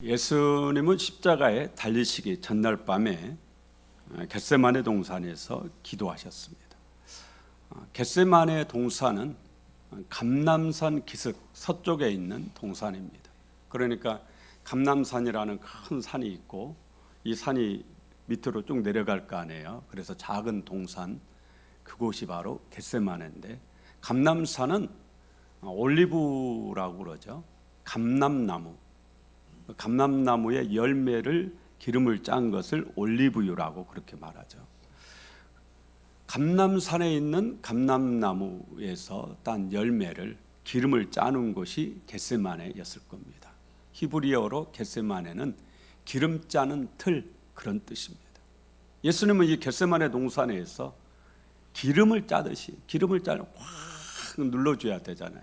예수님은 십자가에 달리시기 전날 밤에 겟세마네 동산에서 기도하셨습니다. 겟세마네 동산은 감람산 기슭 서쪽에 있는 동산입니다. 그러니까 감람산이라는 큰 산이 있고 이 산이 밑으로 쭉 내려갈 거 아니에요. 그래서 작은 동산, 그곳이 바로 겟세마네인데, 감람산은 올리브라고 그러죠. 감람나무의 열매를 기름을 짠 것을 올리브유라고 그렇게 말하죠. 감람산에 있는 감람나무에서 딴 열매를 기름을 짜는 곳이 겟세마네였을 겁니다. 히브리어로 겟세마네는 기름 짜는 틀, 그런 뜻입니다. 예수님은 이 겟세마네 동산에서 기름을 짜듯이 기름을 확 눌러줘야 되잖아요.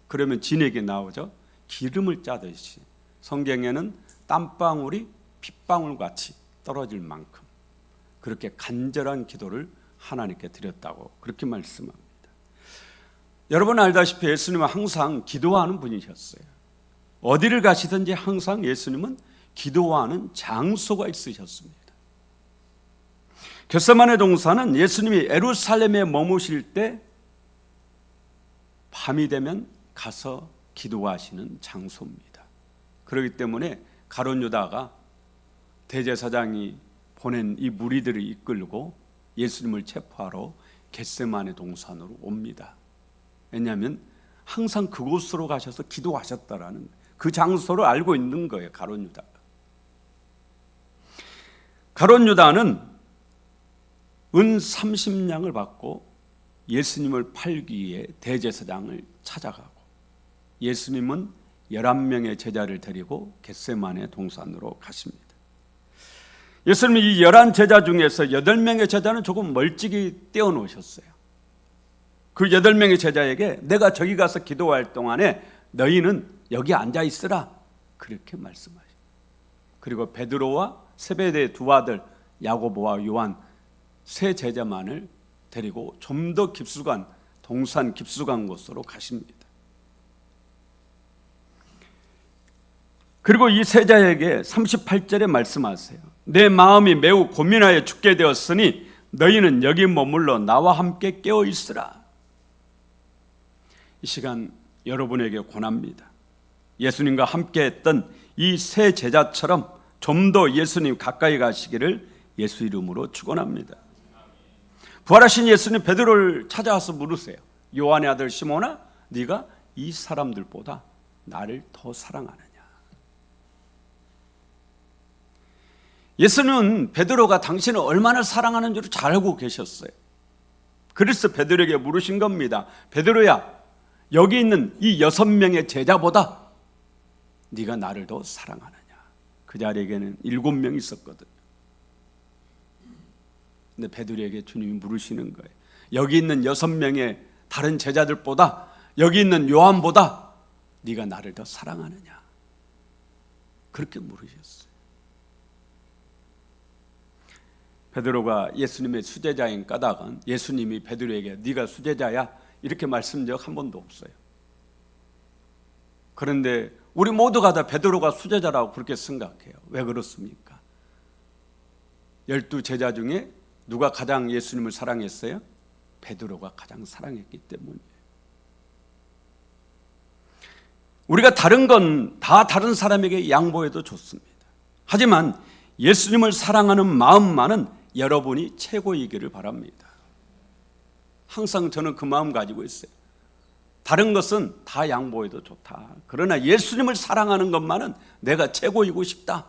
그러면 진액이 나오죠. 기름을 짜듯이 성경에는 땀방울이 핏방울같이 떨어질 만큼 그렇게 간절한 기도를 하나님께 드렸다고 그렇게 말씀합니다. 여러분 알다시피 예수님은 항상 기도하는 분이셨어요. 어디를 가시든지 항상 예수님은 기도하는 장소가 있으셨습니다. 겟세마네 동산은 예수님이 예루살렘에 머무실 때 밤이 되면 가서 기도하시는 장소입니다. 그렇기 때문에 가룟 유다가 대제사장이 보낸 이 무리들을 이끌고 예수님을 체포하러 겟세마네 동산으로 옵니다. 왜냐하면 항상 그곳으로 가셔서 기도하셨다라는 그 장소를 알고 있는 거예요. 가룟 유다가. 가룟 유다는 은 30냥을 받고 예수님을 팔기 위해 대제사장을 찾아가고, 예수님은 11명의 제자를 데리고 겟세마네 동산으로 가십니다. 예수님이 이 11제자 중에서 8명의 제자는 조금 멀찍이 떼어놓으셨어요. 그 8명의 제자에게 내가 저기 가서 기도할 동안에 너희는 여기 앉아 있으라, 그렇게 말씀하셔요. 그리고 베드로와 세베대의 두 아들 야고보와 요한 세 제자만을 데리고 좀 더 깊숙한 동산 깊숙한 곳으로 가십니다. 그리고 이 세자에게 38절에 말씀하세요. 내 마음이 매우 고민하여 죽게 되었으니 너희는 여기 머물러 나와 함께 깨어 있으라. 이 시간 여러분에게 권합니다. 예수님과 함께 했던 이 세 제자처럼 좀 더 예수님 가까이 가시기를 예수 이름으로 축원합니다. 부활하신 예수님 베드로를 찾아와서 물으세요. 요한의 아들 시몬아, 네가 이 사람들보다 나를 더 사랑하느냐? 예수는 베드로가 당신을 얼마나 사랑하는 줄 잘 알고 계셨어요. 그래서 베드로에게 물으신 겁니다. 베드로야, 여기 있는 이 6명의 제자보다 네가 나를 더 사랑하느냐? 그 자리에게는 7명 있었거든요. 근데 베드로에게 주님이 물으시는 거예요. 여기 있는 6명의 다른 제자들보다, 여기 있는 요한보다 네가 나를 더 사랑하느냐? 그렇게 물으셨어요. 베드로가 예수님의 수제자인 까닭은 예수님이 베드로에게 네가 수제자야 이렇게 말씀 적 한 번도 없어요. 그런데 우리 모두가 다 베드로가 수제자라고 그렇게 생각해요. 왜 그렇습니까? 12제자 중에 누가 가장 예수님을 사랑했어요? 베드로가 가장 사랑했기 때문이에요. 우리가 다른 건 다 다른 사람에게 양보해도 좋습니다. 하지만 예수님을 사랑하는 마음만은 여러분이 최고이기를 바랍니다. 항상 저는 그 마음 가지고 있어요. 다른 것은 다 양보해도 좋다. 그러나 예수님을 사랑하는 것만은 내가 최고이고 싶다.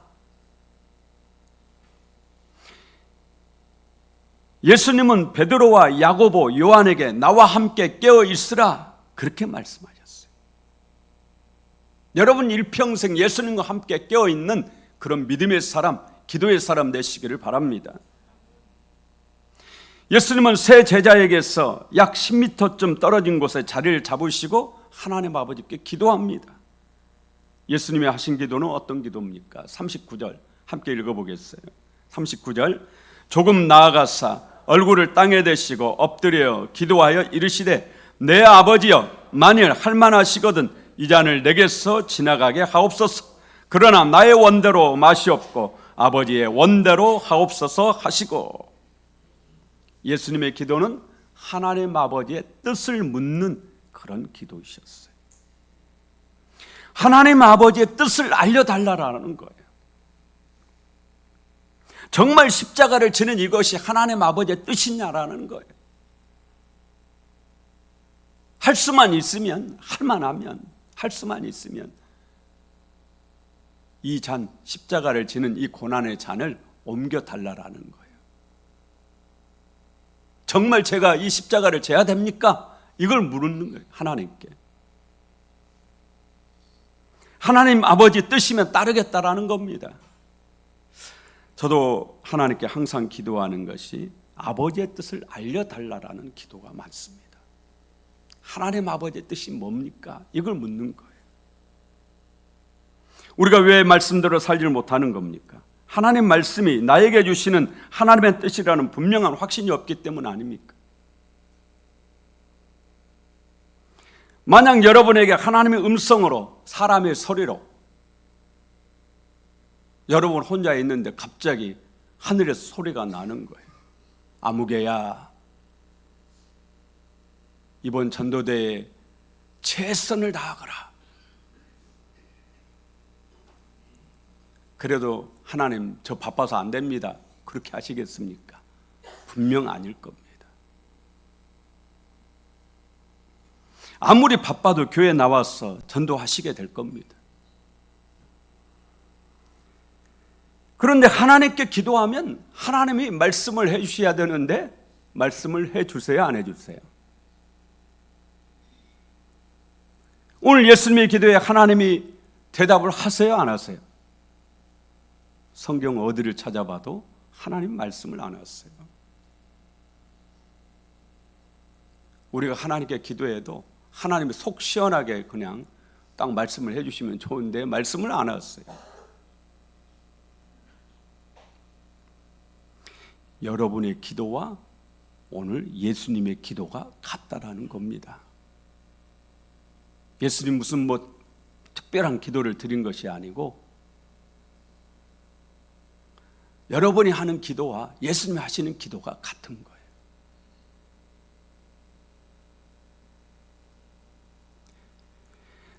예수님은 베드로와 야고보, 요한에게 나와 함께 깨어 있으라 그렇게 말씀하셨어요. 여러분 일평생 예수님과 함께 깨어 있는 그런 믿음의 사람, 기도의 사람 되시기를 바랍니다. 예수님은 세 제자에게서 약 10m쯤 떨어진 곳에 자리를 잡으시고 하나님 아버지께 기도합니다. 예수님이 하신 기도는 어떤 기도입니까? 39절 함께 읽어보겠어요. 39절 조금 나아가사 얼굴을 땅에 대시고 엎드려 기도하여 이르시되 내 아버지여 만일 할만하시거든 이 잔을 내게서 지나가게 하옵소서. 그러나 나의 원대로 마시옵고 아버지의 원대로 하옵소서 하시고, 예수님의 기도는 하나님 아버지의 뜻을 묻는 그런 기도이셨어요. 하나님 아버지의 뜻을 알려달라는 거예요. 정말 십자가를 지는 이것이 하나님 아버지의 뜻이냐라는 거예요. 할 수만 있으면, 할 수만 있으면 이 잔, 십자가를 지는 이 고난의 잔을 옮겨달라는 거예요. 정말 제가 이 십자가를 져야 됩니까? 이걸 물는 거예요, 하나님께. 하나님 아버지 뜻이면 따르겠다라는 겁니다. 저도 하나님께 항상 기도하는 것이 아버지의 뜻을 알려달라는 기도가 많습니다. 하나님 아버지의 뜻이 뭡니까? 이걸 묻는 거예요. 우리가 왜 말씀대로 살지를 못하는 겁니까? 하나님 말씀이 나에게 주시는 하나님의 뜻이라는 분명한 확신이 없기 때문 아닙니까? 만약 여러분에게 하나님의 음성으로, 사람의 소리로, 여러분 혼자 있는데 갑자기 하늘에서 소리가 나는 거예요. 아무개야, 이번 전도대에 최선을 다하거라. 그래도 하나님 저 바빠서 안 됩니다, 그렇게 하시겠습니까? 분명 아닐 겁니다. 아무리 바빠도 교회에 나와서 전도하시게 될 겁니다. 그런데 하나님께 기도하면 하나님이 말씀을 해주셔야 되는데 말씀을 해주세요, 안 해주세요? 오늘 예수님의 기도에 하나님이 대답을 하세요, 안 하세요? 성경 어디를 찾아봐도 하나님 말씀을 안 하세요. 우리가 하나님께 기도해도 하나님이 속 시원하게 그냥 딱 말씀을 해주시면 좋은데 말씀을 안 하세요. 여러분의 기도와 오늘 예수님의 기도가 같다라는 겁니다. 예수님 무슨 특별한 기도를 드린 것이 아니고 여러분이 하는 기도와 예수님이 하시는 기도가 같은 거예요.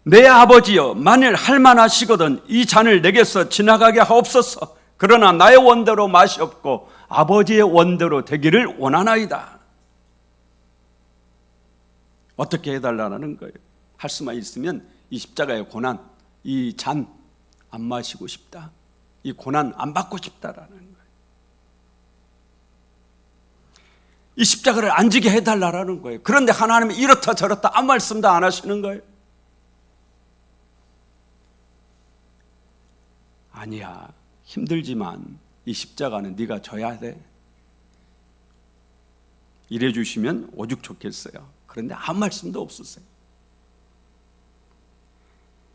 내 아버지여, 만일 할만하시거든 이 잔을 내게서 지나가게 하옵소서. 그러나 나의 원대로 마시옵고 아버지의 원대로 되기를 원하나이다. 어떻게 해달라는 거예요? 할 수만 있으면 이 십자가의 고난, 이 잔 안 마시고 싶다, 이 고난 안 받고 싶다라는 거예요. 이 십자가를 안 지게 해달라는 거예요. 그런데 하나님이 이렇다 저렇다 아무 말씀도 안 하시는 거예요. 아니야, 힘들지만 이 십자가는 네가 져야 돼. 이래 주시면 오죽 좋겠어요. 그런데 아무 말씀도 없으세요.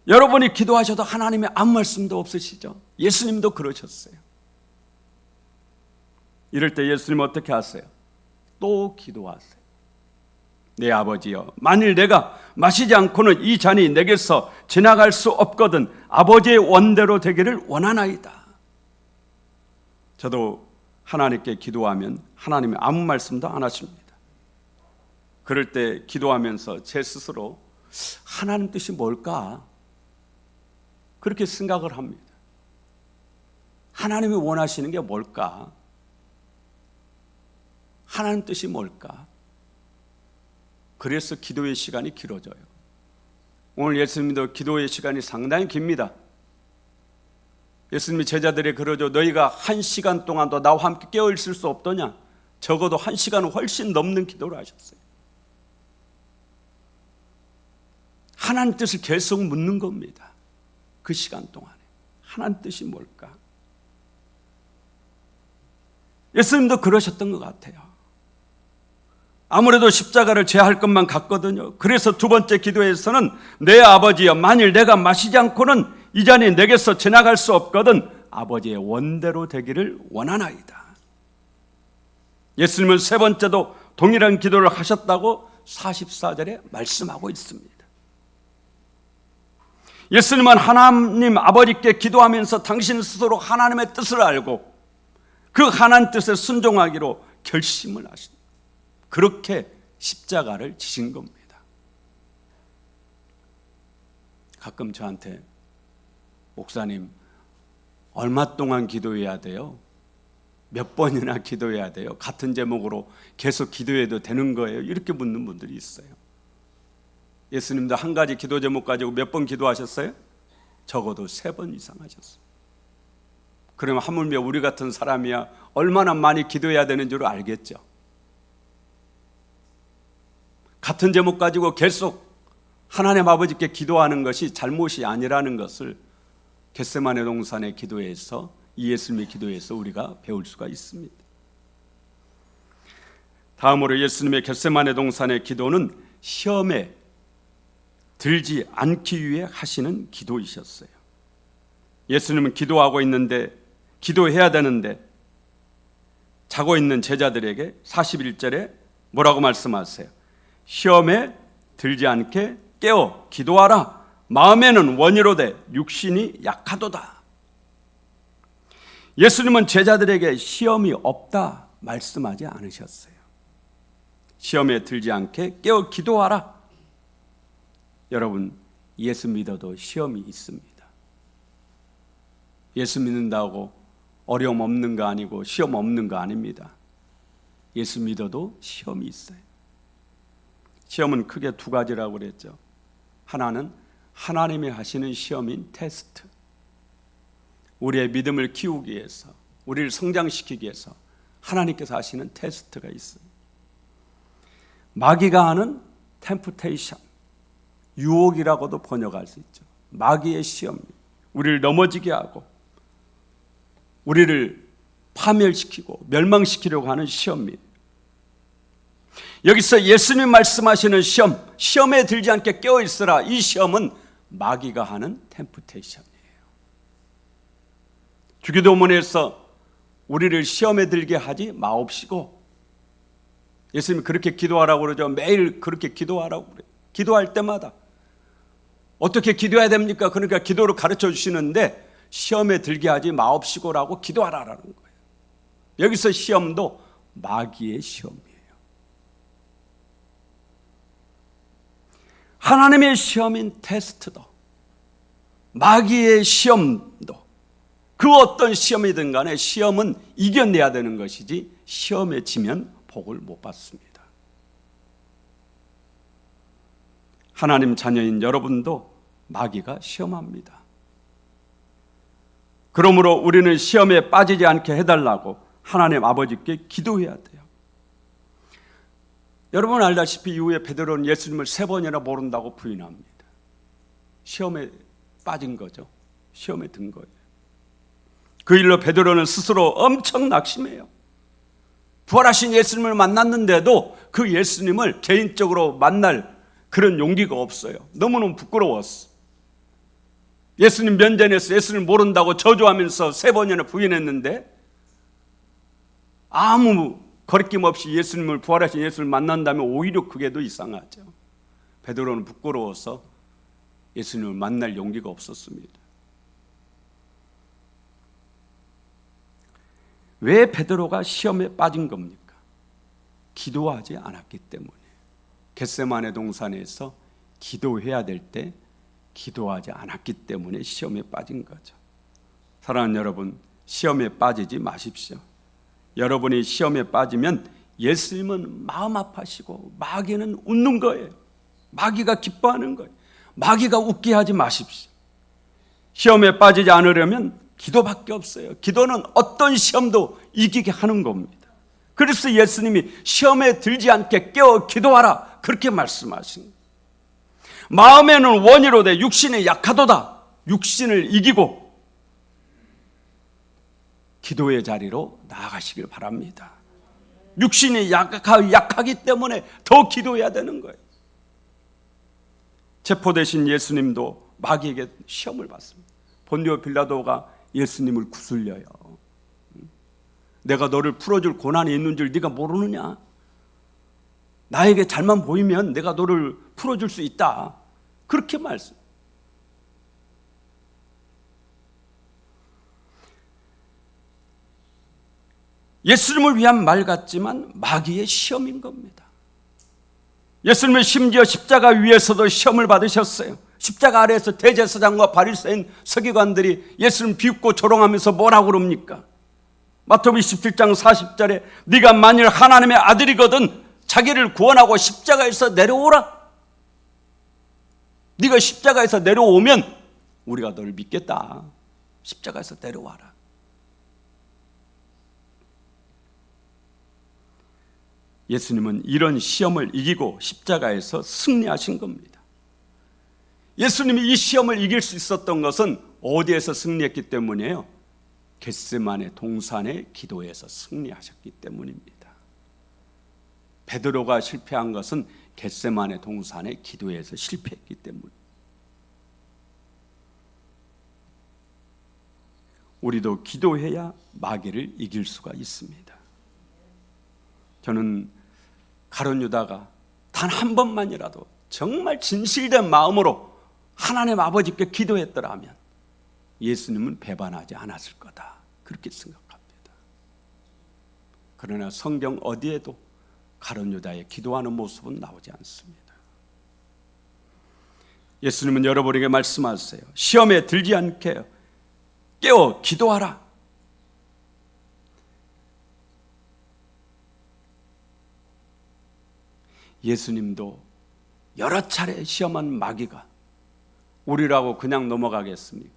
여러분이 기도하셔도 하나님이 아무 말씀도 없으시죠? 예수님도 그러셨어요. 이럴 때 예수님은 어떻게 하세요? 또 기도하세요. 내 아버지여, 만일 내가 마시지 않고는 이 잔이 내게서 지나갈 수 없거든 아버지의 원대로 되기를 원하나이다. 저도 하나님께 기도하면 하나님이 아무 말씀도 안 하십니다. 그럴 때 기도하면서 제 스스로 하나님 뜻이 뭘까? 그렇게 생각을 합니다. 하나님이 원하시는 게 뭘까? 하나님 뜻이 뭘까? 그래서 기도의 시간이 길어져요. 오늘 예수님도 기도의 시간이 상당히 깁니다. 예수님이 제자들에게 그러죠. 너희가 1시간 동안도 나와 함께 깨어 있을 수 없더냐? 적어도 1시간은 훨씬 넘는 기도를 하셨어요. 하나님 뜻을 계속 묻는 겁니다. 그 시간 동안에 하나님 뜻이 뭘까? 예수님도 그러셨던 것 같아요. 아무래도 십자가를 져야 할 것만 같거든요. 그래서 두 번째 기도에서는 내 아버지여, 만일 내가 마시지 않고는 이 잔이 내게서 지나갈 수 없거든 아버지의 원대로 되기를 원하나이다. 예수님은 세 번째도 동일한 기도를 하셨다고 44절에 말씀하고 있습니다. 예수님은 하나님 아버지께 기도하면서 당신 스스로 하나님의 뜻을 알고 그 하나님 뜻에 순종하기로 결심을 하신, 그렇게 십자가를 지신 겁니다. 가끔 저한테 목사님 얼마 동안 기도해야 돼요? 몇 번이나 기도해야 돼요? 같은 제목으로 계속 기도해도 되는 거예요? 이렇게 묻는 분들이 있어요. 예수님도 한 가지 기도 제목 가지고 몇 번 기도하셨어요? 적어도 3번 이상 하셨어요. 그러면 하물며 우리 같은 사람이야 얼마나 많이 기도해야 되는 줄 알겠죠. 같은 제목 가지고 계속 하나님 아버지께 기도하는 것이 잘못이 아니라는 것을 겟세마네 동산의 기도에서, 이 예수님의 기도에서 우리가 배울 수가 있습니다. 다음으로 예수님의 겟세마네 동산의 기도는 시험에 들지 않기 위해 하시는 기도이셨어요. 예수님은 기도하고 있는데, 기도해야 되는데 자고 있는 제자들에게 41절에 뭐라고 말씀하세요? 시험에 들지 않게 깨어 기도하라. 마음에는 원이로되 육신이 약하도다. 예수님은 제자들에게 시험이 없다 말씀하지 않으셨어요. 시험에 들지 않게 깨어 기도하라. 여러분, 예수 믿어도 시험이 있습니다. 예수 믿는다고 어려움 없는 거 아니고 시험 없는 거 아닙니다. 예수 믿어도 시험이 있어요. 시험은 크게 2가지라고 그랬죠. 하나는 하나님이 하시는 시험인 테스트, 우리의 믿음을 키우기 위해서, 우리를 성장시키기 위해서 하나님께서 하시는 테스트가 있어요. 마귀가 하는 템프테이션, 유혹이라고도 번역할 수 있죠. 마귀의 시험, 우리를 넘어지게 하고 우리를 파멸시키고 멸망시키려고 하는 시험이에요. 여기서 예수님 말씀하시는 시험, 시험에 들지 않게 깨어있으라, 이 시험은 마귀가 하는 템프테이션이에요. 주기도문에서 우리를 시험에 들게 하지 마옵시고, 예수님이 그렇게 기도하라고 그러죠. 매일 그렇게 기도하라고 그래요. 기도할 때마다 어떻게 기도해야 됩니까? 그러니까 기도를 가르쳐 주시는데 시험에 들게 하지 마옵시고라고 기도하라라는 거예요. 여기서 시험도 마귀의 시험이에요. 하나님의 시험인 테스트도, 마귀의 시험도, 그 어떤 시험이든 간에 시험은 이겨내야 되는 것이지 시험에 지면 복을 못 받습니다. 하나님 자녀인 여러분도 마귀가 시험합니다. 그러므로 우리는 시험에 빠지지 않게 해달라고 하나님 아버지께 기도해야 돼요. 여러분 알다시피 이후에 베드로는 예수님을 3번이나 모른다고 부인합니다. 시험에 빠진 거죠. 시험에 든 거예요. 그 일로 베드로는 스스로 엄청 낙심해요. 부활하신 예수님을 만났는데도 그 예수님을 개인적으로 만날 그런 용기가 없어요. 너무너무 부끄러웠어. 예수님 면전에서 예수님을 모른다고 저주하면서 3번이나 부인했는데 아무 거리낌 없이 예수님을, 부활하신 예수님을 만난다면 오히려 그게 더 이상하죠. 베드로는 부끄러워서 예수님을 만날 용기가 없었습니다. 왜 베드로가 시험에 빠진 겁니까? 기도하지 않았기 때문에. 겟세마네 동산에서 기도해야 될 때 기도하지 않았기 때문에 시험에 빠진 거죠. 사랑하는 여러분, 시험에 빠지지 마십시오. 여러분이 시험에 빠지면 예수님은 마음 아파하시고 마귀는 웃는 거예요. 마귀가 기뻐하는 거예요. 마귀가 웃게 하지 마십시오. 시험에 빠지지 않으려면 기도밖에 없어요. 기도는 어떤 시험도 이기게 하는 겁니다. 그래서 예수님이 시험에 들지 않게 깨어 기도하라 그렇게 말씀하신 거예요. 마음에는 원이로되 육신이 약하도다. 육신을 이기고 기도의 자리로 나아가시길 바랍니다. 육신이 약하기 때문에 더 기도해야 되는 거예요. 체포되신 예수님도 마귀에게 시험을 받습니다. 본디오 빌라도가 예수님을 구슬려요. 내가 너를 풀어줄 고난이 있는 줄 네가 모르느냐? 나에게 잘만 보이면 내가 너를 풀어줄 수 있다. 그렇게 말씀. 예수님을 위한 말 같지만 마귀의 시험인 겁니다. 예수님은 심지어 십자가 위에서도 시험을 받으셨어요. 십자가 아래에서 대제사장과 바리새인 서기관들이 예수님 비웃고 조롱하면서 뭐라고 그럽니까? 마태복음 27장 40절에 네가 만일 하나님의 아들이거든 자기를 구원하고 십자가에서 내려오라. 네가 십자가에서 내려오면 우리가 너를 믿겠다. 십자가에서 내려와라. 예수님은 이런 시험을 이기고 십자가에서 승리하신 겁니다. 예수님이 이 시험을 이길 수 있었던 것은 어디에서 승리했기 때문이에요? 겟세마네 동산의 기도에서 승리하셨기 때문입니다. 베드로가 실패한 것은 겟세마네 동산의 기도에서 실패했기 때문입니다. 우리도 기도해야 마귀를 이길 수가 있습니다. 저는 가룟 유다가 단 한 번만이라도 정말 진실된 마음으로 하나님 아버지께 기도했더라면 예수님은 배반하지 않았을 거다, 그렇게 생각합니다. 그러나 성경 어디에도 가룟 유다의 기도하는 모습은 나오지 않습니다. 예수님은 여러분에게 말씀하세요. 시험에 들지 않게 깨어 기도하라. 예수님도 여러 차례 시험한 마귀가 우리라고 그냥 넘어가겠습니까?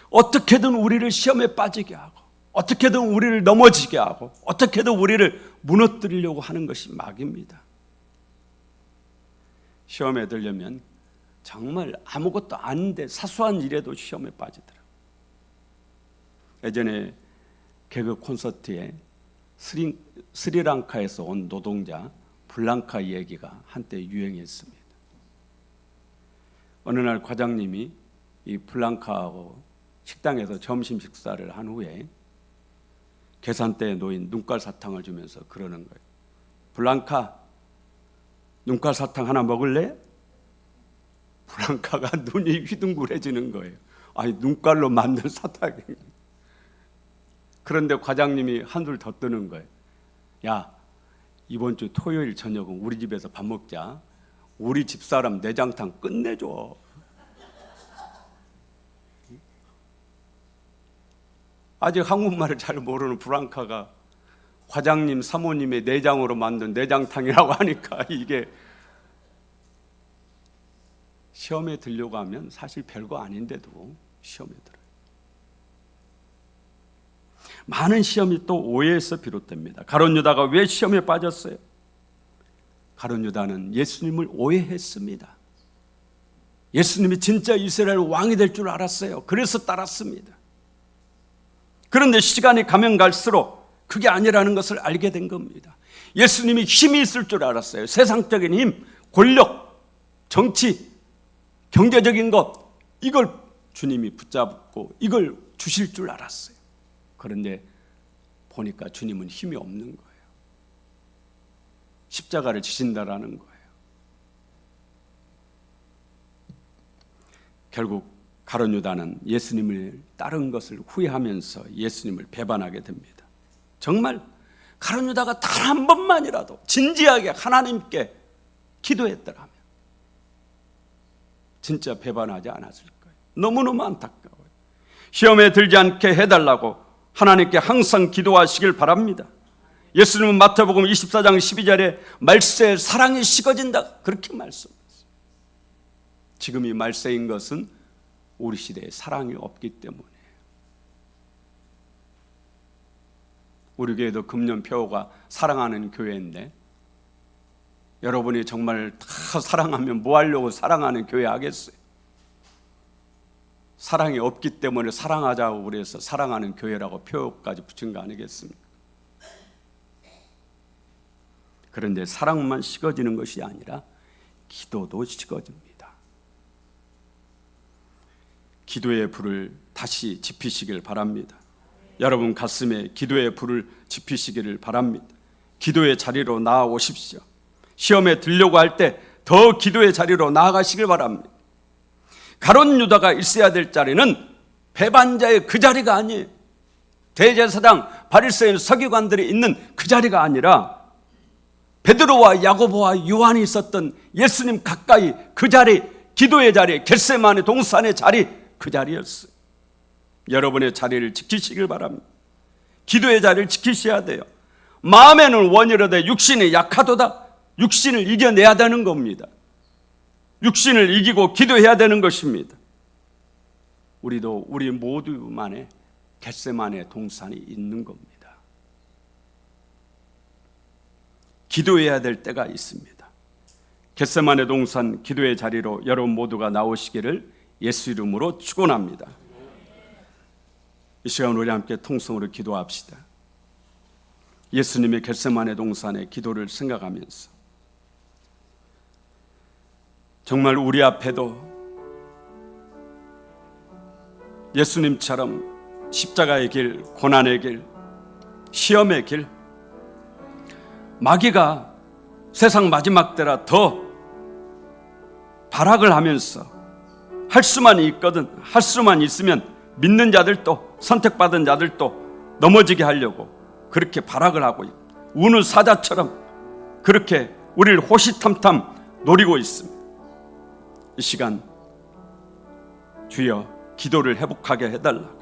어떻게든 우리를 시험에 빠지게 하고 어떻게든 우리를 넘어지게 하고 어떻게든 우리를 무너뜨리려고 하는 것이 마귀입니다. 시험에 들려면 정말 아무것도 아닌데 사소한 일에도 시험에 빠지더라고요. 예전에 개그 콘서트에 스리랑카에서 온 노동자 블랑카 얘기가 한때 유행했습니다. 어느 날 과장님이 이 블랑카하고 식당에서 점심 식사를 한 후에 계산대에 놓인 눈깔 사탕을 주면서 그러는 거예요. 블랑카, 눈깔 사탕 하나 먹을래? 블랑카가 눈이 휘둥그레지는 거예요. 아니, 눈깔로 만든 사탕이. 그런데 과장님이 한술 더 뜨는 거예요. 야, 이번 주 토요일 저녁은 우리 집에서 밥 먹자. 우리 집사람 내장탕 끝내줘. 아직 한국말을 잘 모르는 블랑카가 과장님 사모님의 내장으로 만든 내장탕이라고 하니까 이게 시험에 들려고 하면 사실 별거 아닌데도 시험에 들어요. 많은 시험이 또 오해에서 비롯됩니다. 가룟 유다가 왜 시험에 빠졌어요? 가룟 유다는 예수님을 오해했습니다. 예수님이 진짜 이스라엘 왕이 될 줄 알았어요. 그래서 따랐습니다. 그런데 시간이 가면 갈수록 그게 아니라는 것을 알게 된 겁니다. 예수님이 힘이 있을 줄 알았어요. 세상적인 힘, 권력, 정치, 경제적인 것, 이걸 주님이 붙잡고 이걸 주실 줄 알았어요. 그런데 보니까 주님은 힘이 없는 거예요. 십자가를 지신다라는 거예요. 결국 가룟 유다는 예수님을 따른 것을 후회하면서 예수님을 배반하게 됩니다. 정말 가룟 유다가 단 한 번만이라도 진지하게 하나님께 기도했더라면 진짜 배반하지 않았을 거예요. 너무너무 안타까워요. 시험에 들지 않게 해달라고 하나님께 항상 기도하시길 바랍니다. 예수님은 마태복음 24장 12절에 말세에 사랑이 식어진다, 그렇게 말씀하셨어요. 지금 이 말세인 것은 우리 시대에 사랑이 없기 때문이에요. 우리 교회도 금년 표어가 사랑하는 교회인데 여러분이 정말 다 사랑하면 뭐 하려고 사랑하는 교회 하겠어요? 사랑이 없기 때문에 사랑하자고 그래서 사랑하는 교회라고 표어까지 붙인 거 아니겠습니까? 그런데 사랑만 식어지는 것이 아니라 기도도 식어집니다. 기도의 불을 다시 지피시길 바랍니다. 여러분 가슴에 기도의 불을 지피시기를 바랍니다. 기도의 자리로 나아오십시오. 시험에 들려고 할 때 더 기도의 자리로 나아가시길 바랍니다. 가룟 유다가 있어야 될 자리는 배반자의 그 자리가 아니에요. 대제사장, 바리새인, 서기관들이 있는 그 자리가 아니라 베드로와 야고보와 요한이 있었던 예수님 가까이 그 자리, 기도의 자리, 겟세마네 동산의 자리, 그 자리였어요. 여러분의 자리를 지키시길 바랍니다. 기도의 자리를 지키셔야 돼요. 마음에는 원이로되 육신이 약하도다. 육신을 이겨내야 되는 겁니다. 육신을 이기고 기도해야 되는 것입니다. 우리도 우리 모두만의 겟세마네 동산이 있는 겁니다. 기도해야 될 때가 있습니다. 겟세마네 동산 기도의 자리로 여러분 모두가 나오시기를 예수 이름으로 축원합니다. 이 시간 우리 함께 통성으로 기도합시다. 예수님의 겟세마네 동산의 기도를 생각하면서 정말 우리 앞에도 예수님처럼 십자가의 길, 고난의 길, 시험의 길, 마귀가 세상 마지막 때라 더 발악을 하면서 할 수만 있거든, 할 수만 있으면 믿는 자들도 선택받은 자들도 넘어지게 하려고 그렇게 발악을 하고 있고 우는 사자처럼 그렇게 우리를 호시탐탐 노리고 있습니다. 이 시간 주여 기도를 회복하게 해달라.